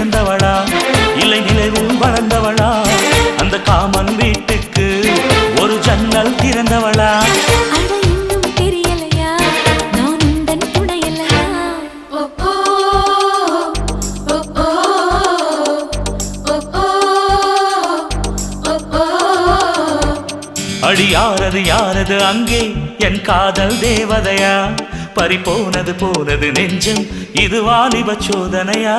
பிறந்தவளா இல்லை நிலவில் வளர்ந்தவளா அந்த காமன் வீட்டுக்கு ஒரு ஜன்னல் திறந்தவளா அடி யாரது யாரது அங்கே என் காதல் தேவதையா பறி போனது போனது நெஞ்சம் இது வாலிப சோதனையா